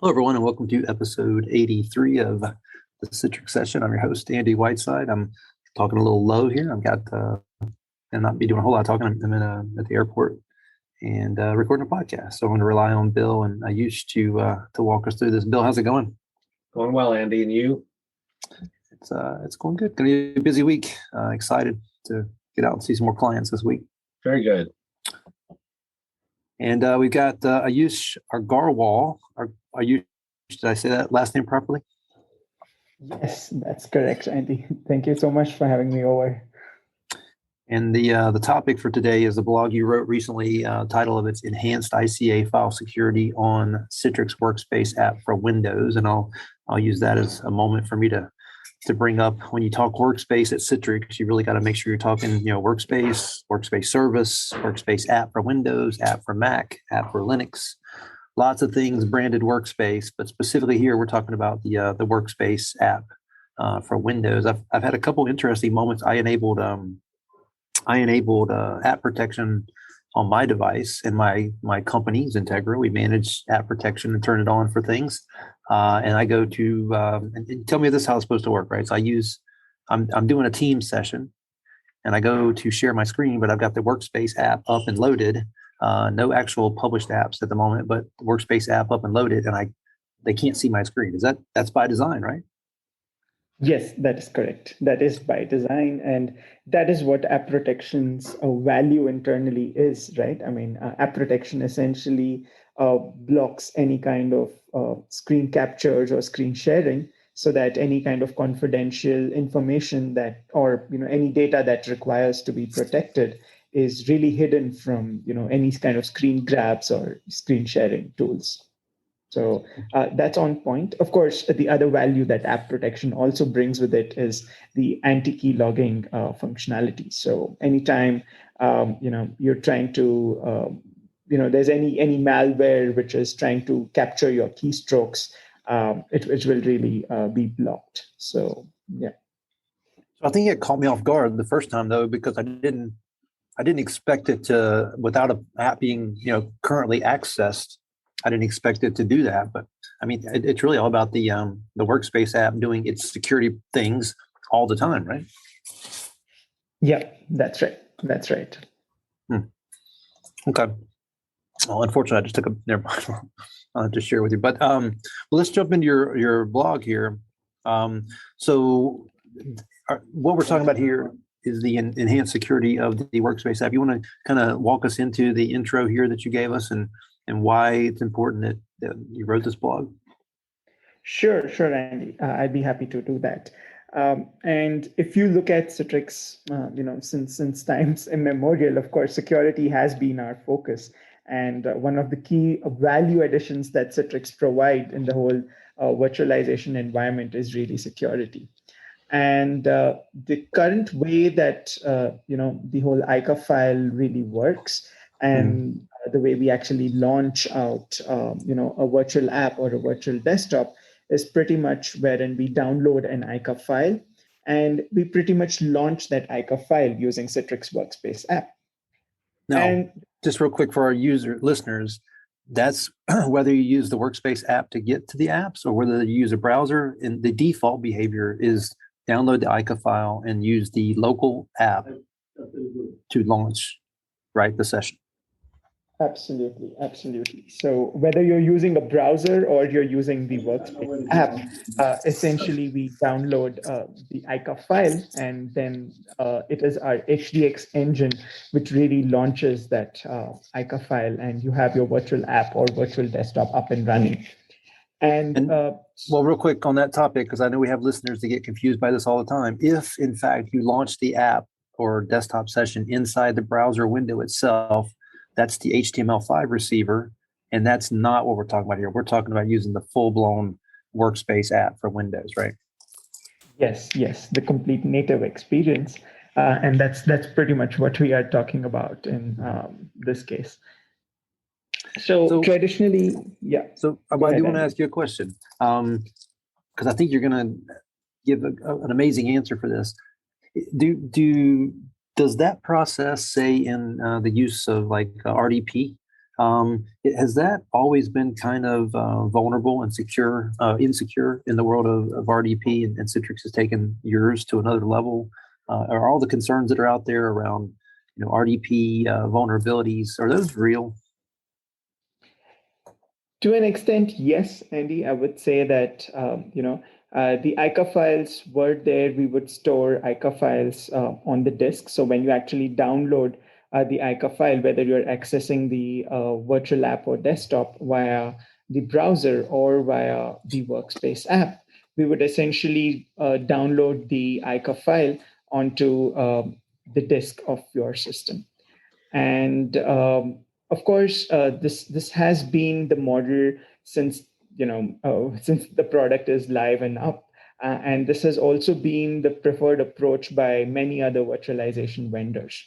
Hello, everyone, and welcome to episode 83 of the Citrix Session. I'm your host, Andy Whiteside. I'm talking a little low here. I've got, and not be doing a whole lot of talking. I'm at the airport and recording a podcast. So I'm going to rely on Bill and Aayush to walk us through this. Bill, how's it going? Going well, Andy, and you? It's going good. Going to be a busy week. Excited to get out and see some more clients this week. Very good. And we've got Aayush Agarwal. Aayush, did I say that last name properly? Yes, that's correct, Andy. Thank you so much for having me over. And the topic for today is a blog you wrote recently. Title of it's Enhanced ICA File Security on Citrix Workspace app for Windows. And I'll use that as a moment for me to bring up when you talk workspace at Citrix, you really got to make sure you're talking, workspace, workspace service, workspace app for Windows, app for Mac, app for Linux, lots of things branded workspace. But specifically here, we're talking about the workspace app for Windows. I've had a couple interesting moments. I enabled app protection on my device and my company, XenTegra. We manage app protection and turn it on for things. And I go to and tell me this is how it's supposed to work, right? So I'm doing a team session, and I go to share my screen, but I've got the Workspace app up and loaded. No actual published apps at the moment, but the Workspace app up and loaded, and they can't see my screen. That's by design, right? Yes, that is correct. That is by design, and that is what app protection's value internally is, right? I mean, app protection essentially blocks any kind of screen captures or screen sharing, so that any kind of confidential information that, or any data that requires to be protected, is really hidden from any kind of screen grabs or screen sharing tools. So that's on point. Of course, the other value that app protection also brings with it is the anti-key logging functionality. So anytime you're trying to there's any malware which is trying to capture your keystrokes, it will really be blocked. So yeah. So I think it caught me off guard the first time though, because I didn't expect it to, without an app being currently accessed. I didn't expect it to do that, but I mean, it's really all about the Workspace app doing its security things all the time, right? Yeah, that's right. That's right. Okay. Well, unfortunately, I just took a. Never mind. I'll have to share with you. But well, let's jump into your blog here. So, what we're talking about here is the enhanced security of the Workspace app. You want to kind of walk us into the intro here that you gave us and why it's important that you wrote this blog? Sure, Andy. I'd be happy to do that. And if you look at Citrix, since times immemorial, of course, security has been our focus. And one of the key value additions that Citrix provide in the whole virtualization environment is really security. And the current way that the whole ICA file really works, and the way we actually launch out a virtual app or a virtual desktop is pretty much wherein we download an ICA file, and we pretty much launch that ICA file using Citrix Workspace app. Now, just real quick for our listeners, that's whether you use the Workspace app to get to the apps or whether you use a browser, and the default behavior is download the ICA file and use the local app to launch, right, the session. Absolutely. So whether you're using a browser or you're using the Workspace app, essentially we download the ICA file, and then it is our HDX engine which really launches that ICA file, and you have your virtual app or virtual desktop up and running. And well, real quick on that topic, because I know we have listeners that get confused by this all the time. If, in fact, you launch the app or desktop session inside the browser window itself, that's the HTML5 receiver, and that's not what we're talking about here. We're talking about using the full-blown Workspace app for Windows, right? Yes, the complete native experience, and that's pretty much what we are talking about in this case. So traditionally, yeah. So I do want to ask you a question, because I think you're going to give an amazing answer for this. Does that process, say in the use of like RDP, Has that always been kind of vulnerable and insecure in the world of RDP, and Citrix has taken yours to another level? Are all the concerns that are out there around, RDP vulnerabilities, are those real? To an extent, yes, Andy. I would say that the ICA files were there. We would store ICA files on the disk. So when you actually download the ICA file, whether you're accessing the virtual app or desktop via the browser or via the Workspace app, we would essentially download the ICA file onto the disk of your system. And of course, this has been the model since since the product is live and up, and this has also been the preferred approach by many other virtualization vendors.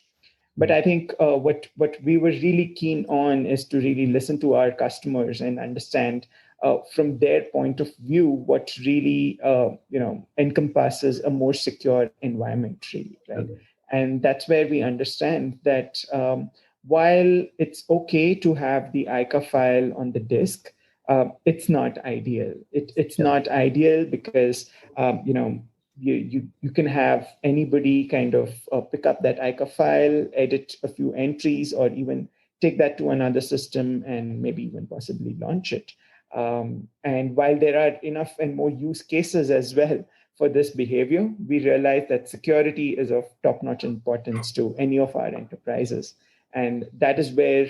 But I think what we were really keen on is to really listen to our customers and understand from their point of view what really encompasses a more secure environment, really, right? And that's where we understand that while it's okay to have the ICA file on the disk, it's not ideal. It's not ideal because you can have anybody kind of pick up that ICA file, edit a few entries, or even take that to another system and maybe even possibly launch it. And while there are enough and more use cases as well for this behavior, we realize that security is of top-notch importance to any of our enterprises. And that is where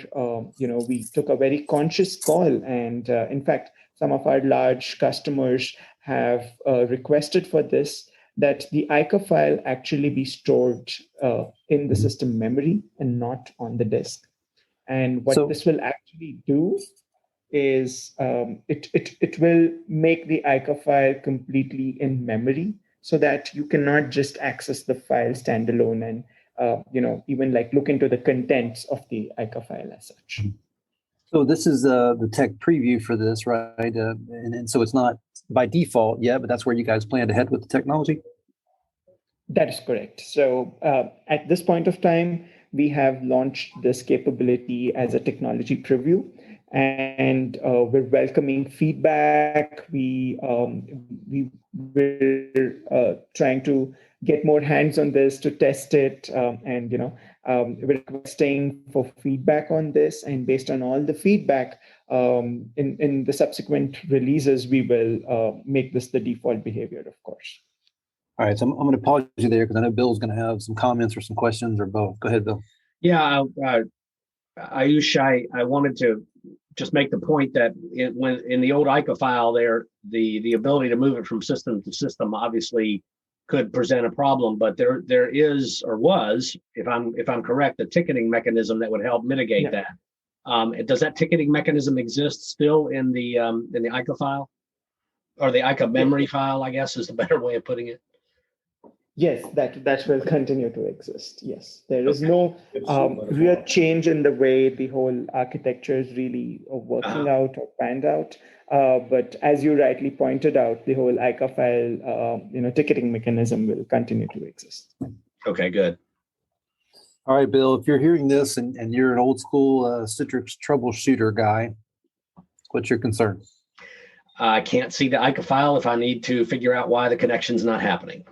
we took a very conscious call. And in fact, some of our large customers have requested for this, that the ICA file actually be stored in the system memory and not on the disk. And what this will actually do is it will make the ICA file completely in memory, so that you cannot just access the file standalone and even like look into the contents of the ICA file as such. So this is the tech preview for this, right? And so it's not by default yet, but that's where you guys plan to head with the technology? That is correct. So at this point of time, we have launched this capability as a technology preview, and we're welcoming feedback. We're trying to get more hands on this to test it, and we're requesting for feedback on this. And based on all the feedback, in the subsequent releases, we will make this the default behavior, of course. All right, so I'm going to pause you there because I know Bill's going to have some comments or some questions, or both. Go ahead, Bill. Yeah, Aayush, I wanted to just make the point that when in the old ICA file there, the ability to move it from system to system obviously could present a problem, but there is, or was, if I'm correct, a ticketing mechanism that would help mitigate that. Does that ticketing mechanism exist still in the ICA file, or the ICA memory file, I guess is the better way of putting it? Yes, that will continue to exist. Yes, there is no real change in the way the whole architecture is really working out or panned out. But as you rightly pointed out, the whole ICA file, ticketing mechanism will continue to exist. Okay, good. All right, Bill, if you're hearing this and you're an old school Citrix troubleshooter guy, what's your concern? I can't see the ICA file if I need to figure out why the connection's not happening.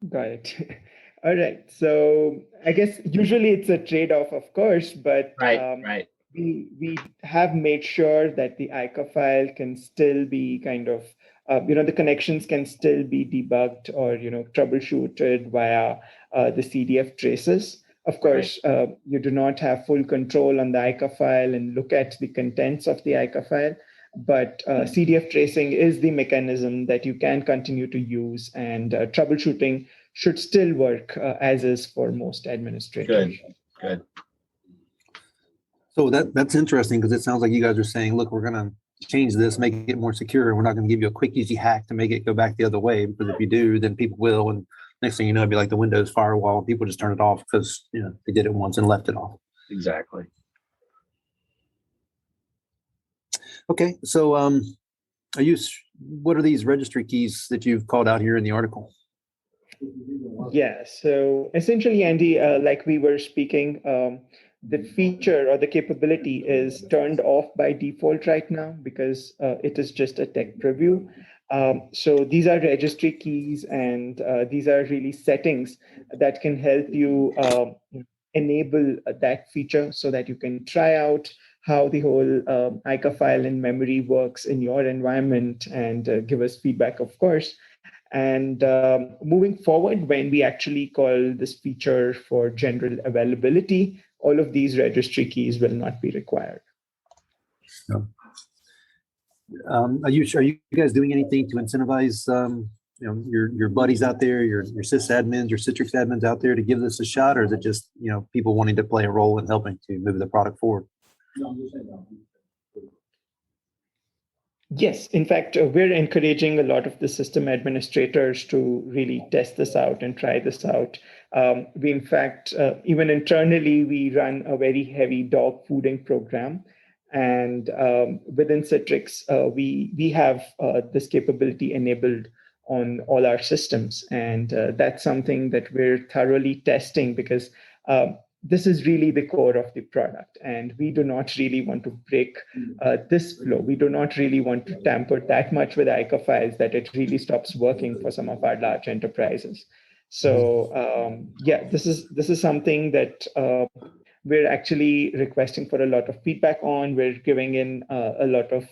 Got it. All right. So I guess usually it's a trade-off, of course, but right. We have made sure that the ICA file can still be kind of, the connections can still be debugged or, troubleshooted via the CDF traces. Of course, you do not have full control on the ICA file and look at the contents of the ICA file. But CDF tracing is the mechanism that you can continue to use, and troubleshooting should still work as is for most administrators. Good. So that's interesting, because it sounds like you guys are saying, look, we're going to change this, make it more secure, and we're not going to give you a quick, easy hack to make it go back the other way, because if you do, then people will. And next thing you know, it'd be like the Windows firewall, and people just turn it off because they did it once and left it off. Exactly. Okay, so Aayush, what are these registry keys that you've called out here in the article? Yeah, so essentially, Andy, like we were speaking, the feature or the capability is turned off by default right now because it is just a tech preview. So these are registry keys, and these are really settings that can help you enable that feature so that you can try out how the whole ICA file in memory works in your environment and give us feedback, of course. And moving forward, when we actually call this feature for general availability, all of these registry keys will not be required. Aayush, are you guys doing anything to incentivize your buddies out there, your sysadmins, your Citrix admins out there to give this a shot, or is it just people wanting to play a role in helping to move the product forward? Yes, in fact, we're encouraging a lot of the system administrators to really test this out and try this out. We, in fact, even internally, we run a very heavy dog fooding program. And within Citrix, we have this capability enabled on all our systems. And that's something that we're thoroughly testing because this is really the core of the product. And we do not really want to break this flow. We do not really want to tamper that much with ICA files that it really stops working for some of our large enterprises. So yeah, this is something that we're actually requesting for a lot of feedback on. We're giving in a lot of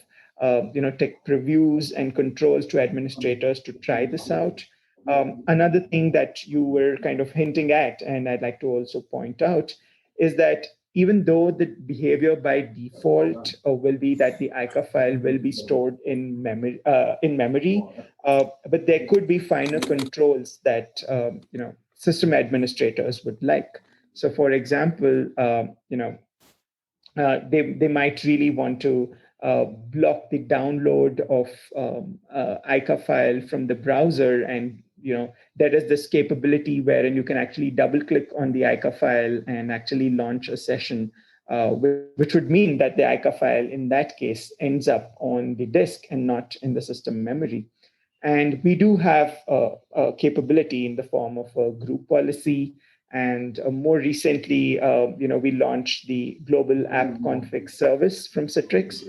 tech previews and controls to administrators to try this out. Another thing that you were kind of hinting at, and I'd like to also point out, is that even though the behavior by default will be that the ICA file will be stored in memory, but there could be finer controls that system administrators would like. So, for example, they might really want to block the download of ICA file from the browser, and there is this capability wherein you can actually double click on the ICA file and actually launch a session, which would mean that the ICA file in that case ends up on the disk and not in the system memory. And we do have a capability in the form of a group policy. And more recently, we launched the global app config service from Citrix.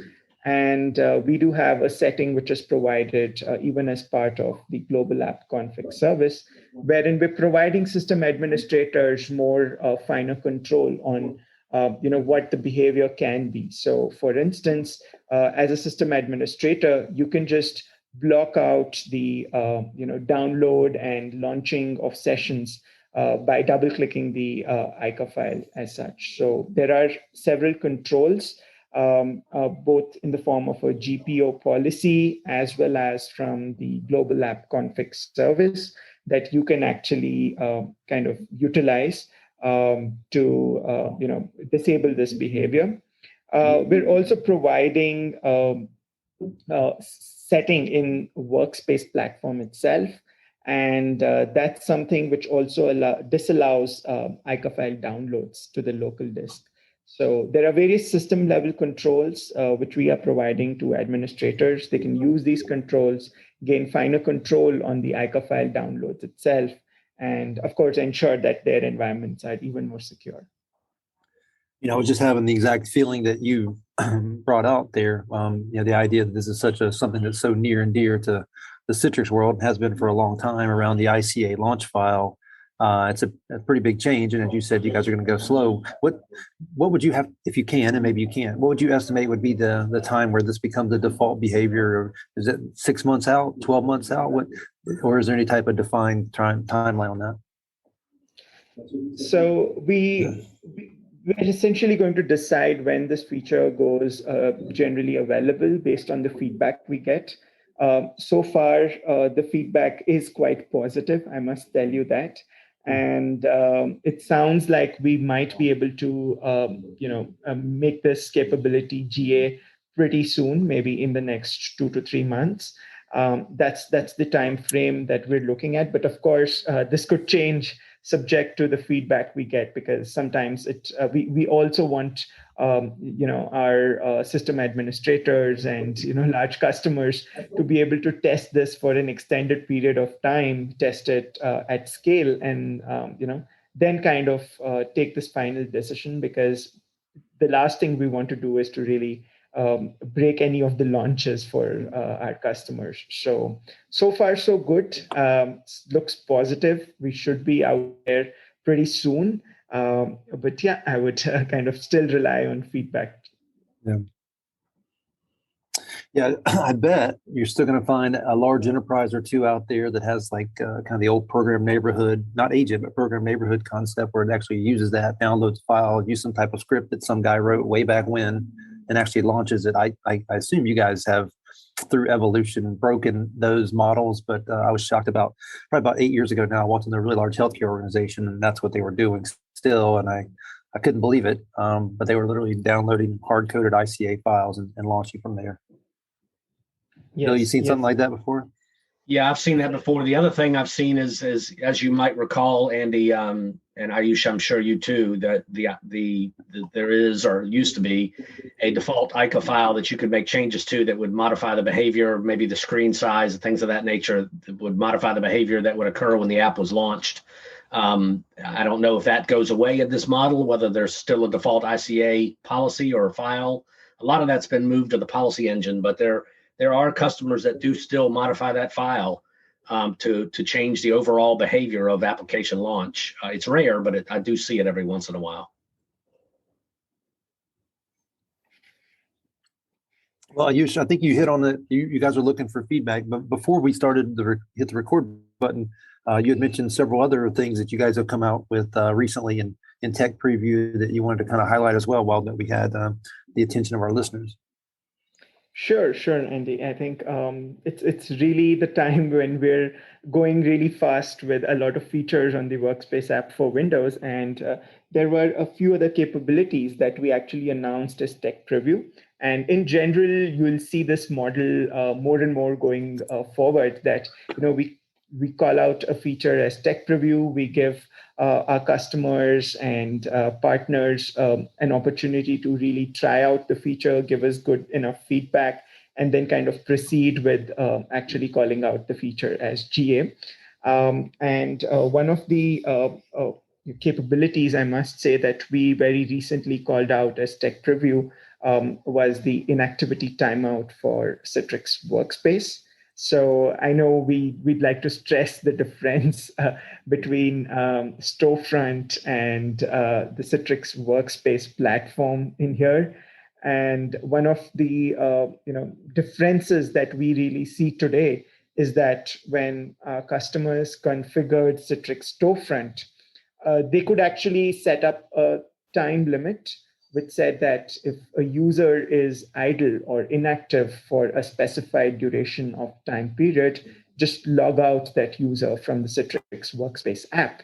And we do have a setting which is provided even as part of the global app config service, wherein we're providing system administrators more finer control on what the behavior can be. So for instance, as a system administrator, you can just block out the download and launching of sessions by double clicking the ICA file as such. So there are several controls, both in the form of a GPO policy as well as from the global app config service that you can actually kind of utilize to disable this behavior. We're also providing setting in Workspace platform itself. And that's something which also disallows ICA file downloads to the local disk. So there are various system level controls which we are providing to administrators. They can use these controls, gain finer control on the ICA file downloads itself, and of course, ensure that their environments are even more secure. I was just having the exact feeling that you brought out there. The idea that this is something that's so near and dear to the Citrix world, has been for a long time, around the ICA launch file. It's a pretty big change, and as you said, you guys are going to go slow. What would you have, if you can, and maybe you can't, what would you estimate would be the time where this becomes the default behavior? Or is it 6 months out, 12 months out? Or is there any type of defined timeline on that? So we're essentially going to decide when this feature goes generally available based on the feedback we get. So far, the feedback is quite positive, I must tell you that. And it sounds like we might be able to, make this capability GA pretty soon, maybe in the next 2 to 3 months. That's the time frame that we're looking at. But of course, this could change subject to the feedback we get, because sometimes we also want our system administrators and large customers to be able to test this for an extended period of time, test it at scale, and then kind of take this final decision, because the last thing we want to do is to really break any of the launches for our customers. So far so good. Looks positive. We should be out there pretty soon. But yeah, I would kind of still rely on feedback. Yeah, I bet you're still going to find a large enterprise or two out there that has like kind of the old program neighborhood, not agent, but program neighborhood concept where it actually uses that, downloads a file, use some type of script that some guy wrote way back when, and actually launches it. I assume you guys have, through evolution, broken those models, but I was shocked probably about 8 years ago now, I walked into a really large healthcare organization, and that's what they were doing still, and I couldn't believe it, but they were literally downloading hard-coded ICA files and launching from there. Bill, you seen something like that before? Yeah, I've seen that before. The other thing I've seen is as you might recall, Andy, and Aayush, I'm sure you too, that there is, or used to be, a default ICA file that you could make changes to that would modify the behavior, maybe the screen size, things of that nature, that would modify the behavior that would occur when the app was launched. I don't know if that goes away in this model, whether there's still a default ICA policy or file. A lot of that's been moved to the policy engine, but there are customers that do still modify that file to change the overall behavior of application launch. It's rare, but I do see it every once in a while. Well, Aayush, I think you hit on it. You guys are looking for feedback, but before we started to hit the record button, you had mentioned several other things that you guys have come out with recently in tech preview that you wanted to kind of highlight as well, while that we had the attention of our listeners. Sure, Andy. I think it's really the time when we're going really fast with a lot of features on the Workspace app for Windows. And there were a few other capabilities that we actually announced as tech preview. And in general, you'll see this model more and more going forward, that we call out a feature as tech preview. We give our customers and partners an opportunity to really try out the feature, give us good enough feedback, and then kind of proceed with actually calling out the feature as GA. And one of the capabilities, I must say, that we very recently called out as tech preview was the inactivity timeout for Citrix Workspace. So I know we'd like to stress the difference between Storefront and the Citrix Workspace platform in here. And one of the differences that we really see today is that when customers configured Citrix Storefront, they could actually set up a time limit which said that if a user is idle or inactive for a specified duration of time period, just log out that user from the Citrix Workspace app.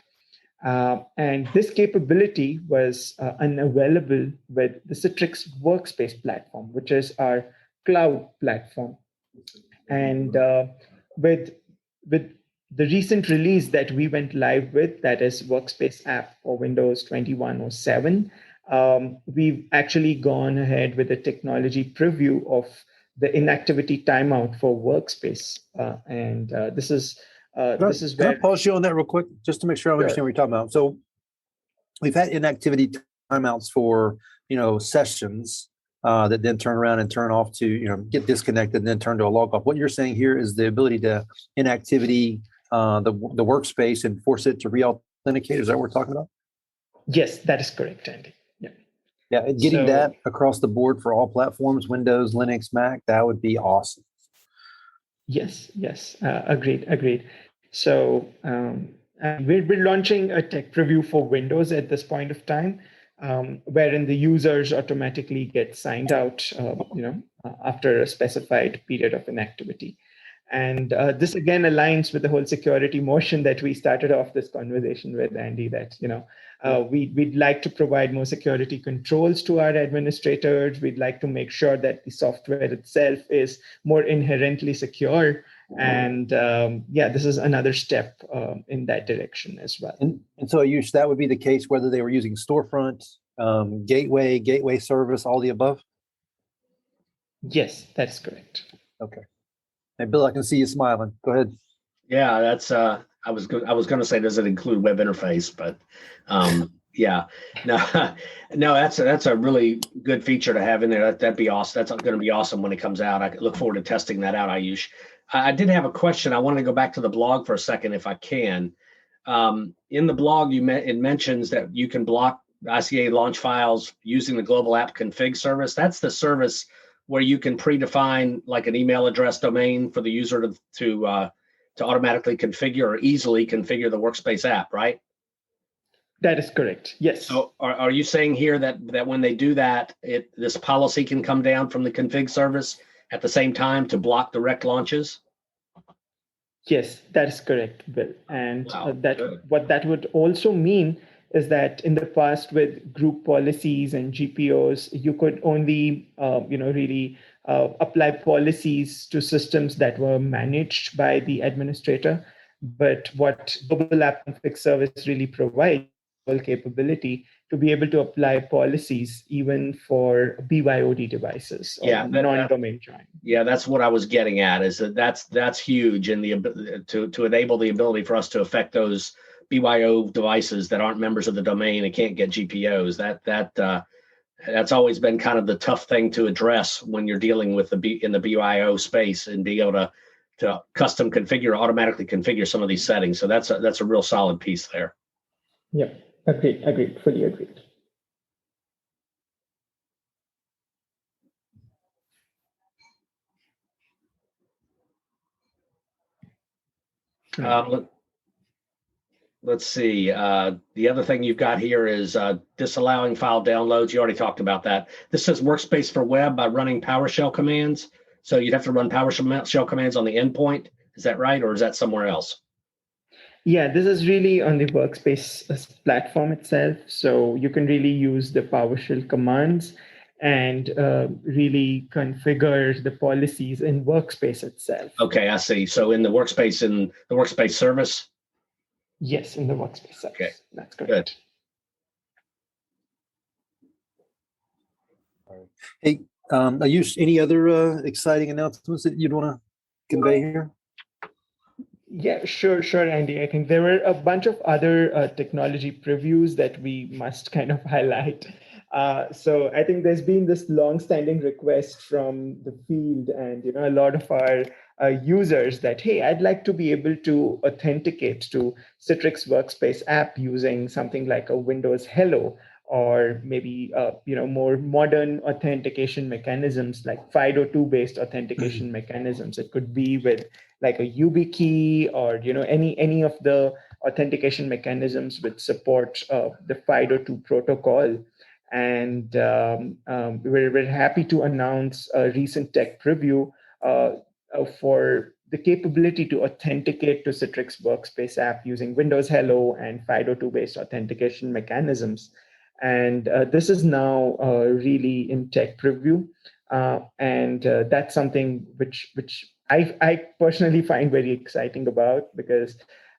And this capability was unavailable with the Citrix Workspace platform, which is our cloud platform. And with the recent release that we went live with, that is Workspace app for Windows 2107, we've actually gone ahead with a technology preview of the inactivity timeout for Workspace, and this is where. Can I pause you on that real quick, just to make sure I understand what you're talking about? So we've had inactivity timeouts for sessions that then turn around and turn off to get disconnected and then turn to a log off. What you're saying here is the ability to inactivity the workspace and force it to re-authenticate. Is that what we're talking about? Yes, that is correct, Andy. Yeah, getting that across the board for all platforms, Windows, Linux, Mac, that would be awesome. Yes, agreed. So we're launching a tech preview for Windows at this point of time, wherein the users automatically get signed out, after a specified period of inactivity. And this again aligns with the whole security motion that we started off this conversation with, Andy, that we'd like to provide more security controls to our administrators. We'd like to make sure that the software itself is more inherently secure. And this is another step in that direction as well. And so, Aayush, that would be the case whether they were using Storefront, gateway service, all the above? Yes, that's correct. Okay. Hey, Bill, I can see you smiling. Go ahead. Yeah, that's I was going to say, does it include web interface? But yeah, no, no, that's a really good feature to have in there. That'd be awesome. That's going to be awesome when it comes out. I look forward to testing that out, Aayush. I did have a question. I wanted to go back to the blog for a second, if I can. In the blog, it mentions that you can block ICA launch files using the global app config service. That's the service where you can predefine like an email address domain for the user to automatically configure or easily configure the Workspace app, right? That is correct. Yes. So are you saying here that when they do that, this policy can come down from the config service at the same time to block direct launches? Yes, that is correct, Bill. And Wow, what that would also mean is that in the past with group policies and GPOs, you could only really apply policies to systems that were managed by the administrator. But what Global App Config Service really provides capability to be able to apply policies even for BYOD devices or non-domain join. Yeah, that's what I was getting at. Is that's huge in the to enable the ability for us to affect those BYO devices that aren't members of the domain and can't get GPOs. That's always been kind of the tough thing to address when you're dealing with in the BYO space and be able to custom configure, automatically configure some of these settings. So that's a real solid piece there. Yeah. Agreed, fully agreed. Let's see. The other thing you've got here is disallowing file downloads. You already talked about that. This says Workspace for web by running PowerShell commands. So you'd have to run PowerShell commands on the endpoint. Is that right? Or is that somewhere else? Yeah, this is really on the Workspace platform itself. So you can really use the PowerShell commands and really configure the policies in Workspace itself. Okay, I see. So in the Workspace service? Yes, in the Workspace service. Okay, that's correct. Good. Hey, Aayush, any other exciting announcements that you'd want to convey here? Yeah, sure, Andy. I think there were a bunch of other technology previews that we must kind of highlight. So I think there's been this long-standing request from the field and a lot of our users that, hey, I'd like to be able to authenticate to Citrix Workspace app using something like a Windows Hello, or maybe more modern authentication mechanisms like FIDO2-based authentication mechanisms. It could be with like a YubiKey or any of the authentication mechanisms which support the FIDO2 protocol. And we're happy to announce a recent tech preview for the capability to authenticate to Citrix Workspace app using Windows Hello and FIDO2-based authentication mechanisms. And this is now really in tech preview. And that's something which I personally find very exciting about, because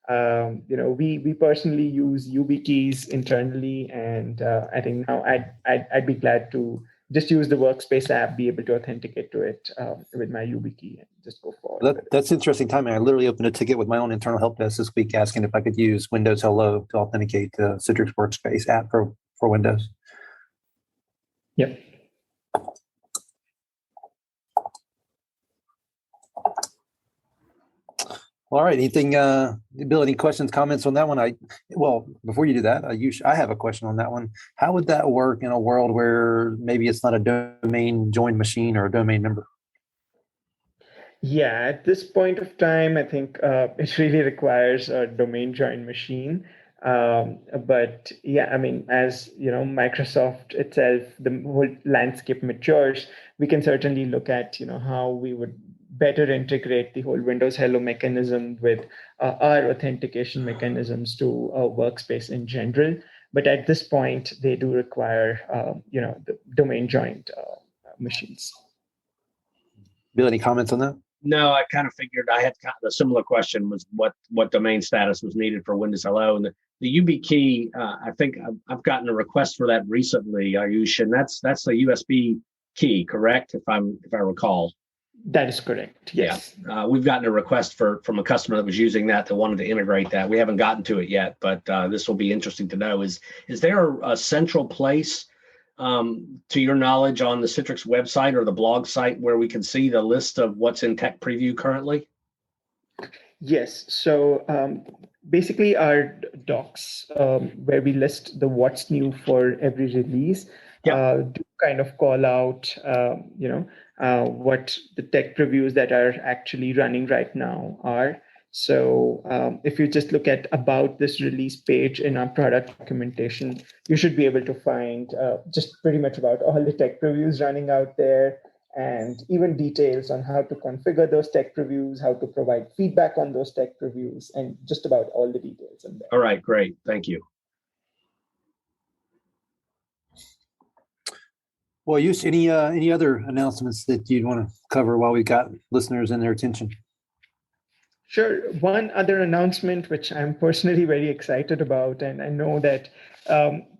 we personally use YubiKeys internally, and I think now I'd be glad to just use the Workspace app, be able to authenticate to it with my YubiKey and just go forward. That's interesting timing. I literally opened a ticket with my own internal help desk this week asking if I could use Windows Hello to authenticate the Citrix Workspace app for Windows. Yep. All right. Anything, Bill, any questions, comments on that one? Well, before you do that, I have a question on that one. How would that work in a world where maybe it's not a domain joined machine or a domain member? Yeah, at this point of time, I think it really requires a domain joined machine. But yeah, I mean, as Microsoft itself, the whole landscape matures, we can certainly look at how we would better integrate the whole Windows Hello mechanism with our authentication mechanisms to Workspace in general. But at this point, they do require the domain joined machines. Bill, any comments on that? No, I kind of figured I had kind of a similar question, was what domain status was needed for Windows Hello. And the YubiKey, I think I've gotten a request for that recently, Aayush, and that's the USB key, correct? If I recall. That is correct. Yes. Yeah. We've gotten a request from a customer that was using that wanted to integrate that. We haven't gotten to it yet, but this will be interesting to know. Is there a central place, to your knowledge, on the Citrix website or the blog site where we can see the list of what's in tech preview currently? Yes. So basically, our docs, where we list the what's new for every release, do kind of call out, what the tech previews that are actually running right now are. So if you just look at about this release page in our product documentation, you should be able to find just pretty much about all the tech previews running out there, and even details on how to configure those tech previews, how to provide feedback on those tech previews, and just about all the details in there. All right, great. Thank you. Well, Aayush, any other announcements that you'd want to cover while we've got listeners and their attention? Sure. One other announcement, which I'm personally very excited about, and I know that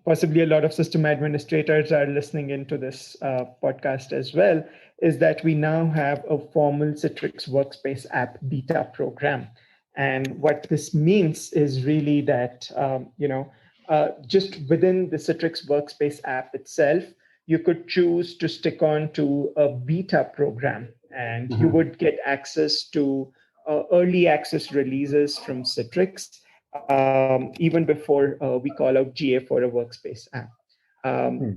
possibly a lot of system administrators are listening into this podcast as well, is that we now have a formal Citrix Workspace app beta program. And what this means is really that, just within the Citrix Workspace app itself, you could choose to stick on to a beta program, and you would get access to early access releases from Citrix, even before we call out GA for a workspace app.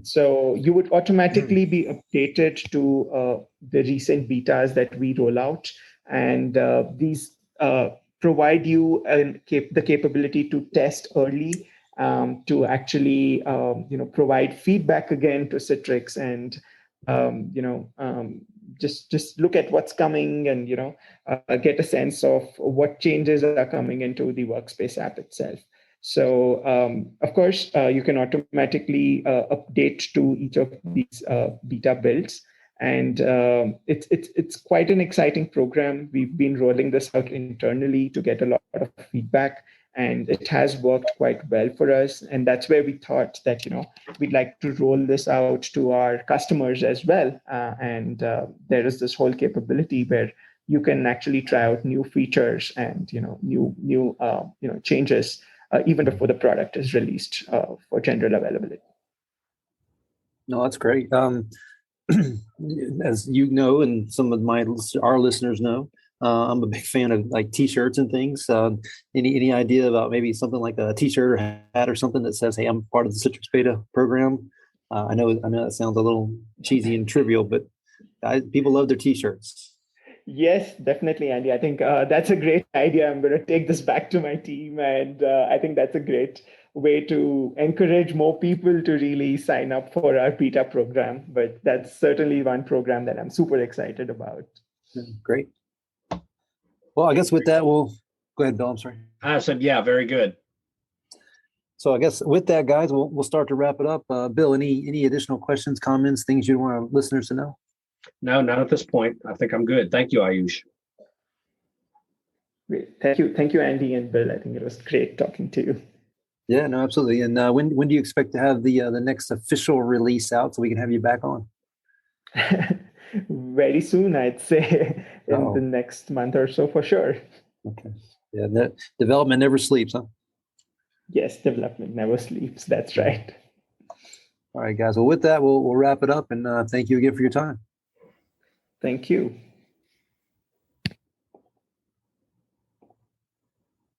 So you would automatically be updated to the recent betas that we roll out, and these provide you the capability to test early, to actually provide feedback again to Citrix, and just look at what's coming, and get a sense of what changes are coming into the workspace app itself. So of course you can automatically update to each of these beta builds, and it's quite an exciting program. We've been rolling this out internally to get a lot of feedback, and it has worked quite well for us. And that's where we thought that we'd like to roll this out to our customers as well. And there is this whole capability where you can actually try out new features and new changes even before the product is released for general availability. No, that's great. As you know, and some of our listeners know, I'm a big fan of like T-shirts and things. Any idea about maybe something like a T-shirt or hat or something that says, "Hey, I'm part of the Citrix Beta program"? I know that sounds a little cheesy and trivial, but people love their T-shirts. Yes, definitely, Andy. I think that's a great idea. I'm going to take this back to my team, and I think that's a great way to encourage more people to really sign up for our beta program. But that's certainly one program that I'm super excited about. Great. Well, I guess with that, we'll go ahead, Bill. I'm sorry. I said, yeah, very good. So I guess with that, guys, we'll start to wrap it up. Bill, any additional questions, comments, things you want our listeners to know? No, not at this point. I think I'm good. Thank you, Aayush. Great. Thank you, Andy and Bill. I think it was great talking to you. Yeah, no, absolutely. And when do you expect to have the next official release out so we can have you back on? Very soon, I'd say, in the next month or so, for sure. Okay. Yeah, development never sleeps, huh? Yes, development never sleeps. That's right. All right, guys. Well, with that, we'll wrap it up, and thank you again for your time. Thank you.